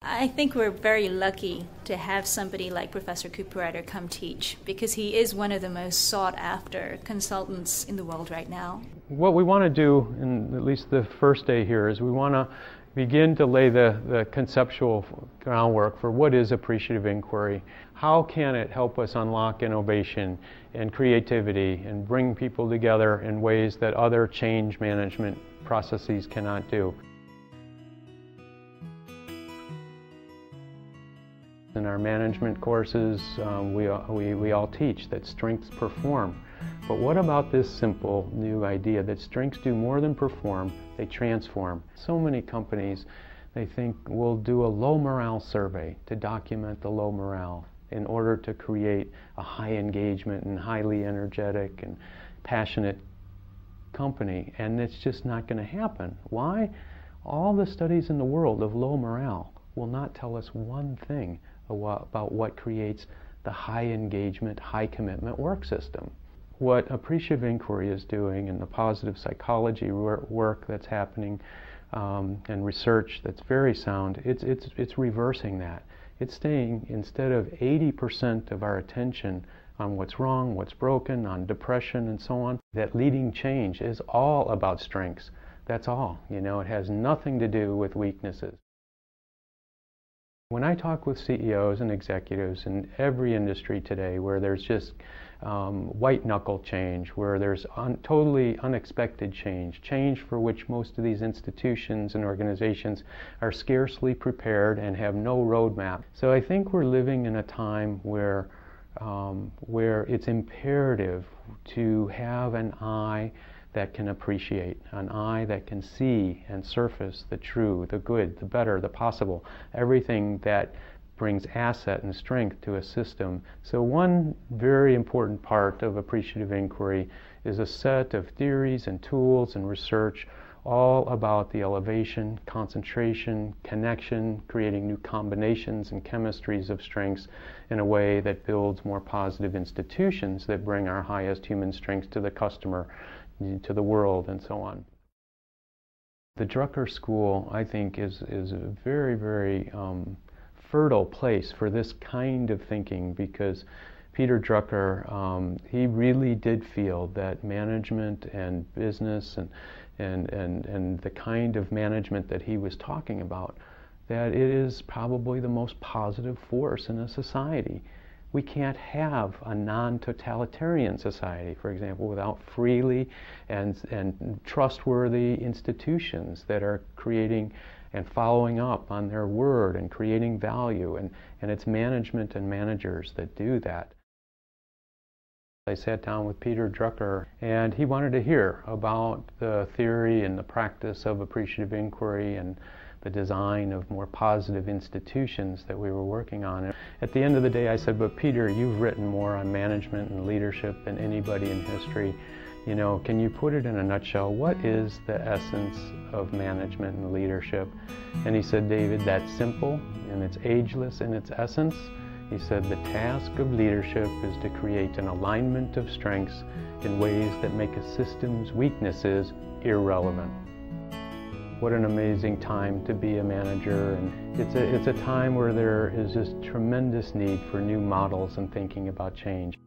I think we're very lucky to have somebody like Professor Cooperrider come teach, because he is one of the most sought after consultants in the world right now. What we want to do, in at least the first day here, is we want to begin to lay the conceptual groundwork for what is appreciative inquiry. How can it help us unlock innovation and creativity and bring people together in ways that other change management processes cannot do? In our management courses, we all teach that strengths perform. But what about this simple new idea that strengths do more than perform, they transform? So many companies, they think we'll do a low morale survey to document the low morale in order to create a high engagement and highly energetic and passionate company. And it's just not going to happen. Why? All the studies in the world of low morale will not tell us one thing about what creates the high engagement, high commitment work system. What appreciative inquiry is doing and the positive psychology work that's happening and research that's very sound, it's reversing that. It's staying, instead of 80% of our attention on what's wrong, what's broken, on depression and so on, that leading change is all about strengths. That's all. You know, it has nothing to do with weaknesses. When I talk with CEOs and executives in every industry today where there's just white-knuckle change, where there's totally unexpected change, change for which most of these institutions and organizations are scarcely prepared and have no roadmap. So I think we're living in a time where it's imperative to have an eye that can appreciate, an eye that can see and surface the true, the good, the better, the possible, everything that brings asset and strength to a system. So one very important part of appreciative inquiry is a set of theories and tools and research all about the elevation, concentration, connection, creating new combinations and chemistries of strengths in a way that builds more positive institutions that bring our highest human strengths to the customer, to the world, and so on. The Drucker School, I think, is a very, very fertile place for this kind of thinking, because Peter Drucker, he really did feel that management and business and the kind of management that he was talking about, that it is probably the most positive force in a society. We can't have a non-totalitarian society, for example, without freely and trustworthy institutions that are creating and following up on their word and creating value, and it's management and managers that do that. I sat down with Peter Drucker, and he wanted to hear about the theory and the practice of appreciative inquiry and the design of more positive institutions that we were working on. And at the end of the day, I said, but Peter, you've written more on management and leadership than anybody in history. You know, can you put it in a nutshell? What is the essence of management and leadership? And he said, David, that's simple and it's ageless in its essence. He said, the task of leadership is to create an alignment of strengths in ways that make a system's weaknesses irrelevant. What an amazing time to be a manager, and it's a time where there is just tremendous need for new models and thinking about change.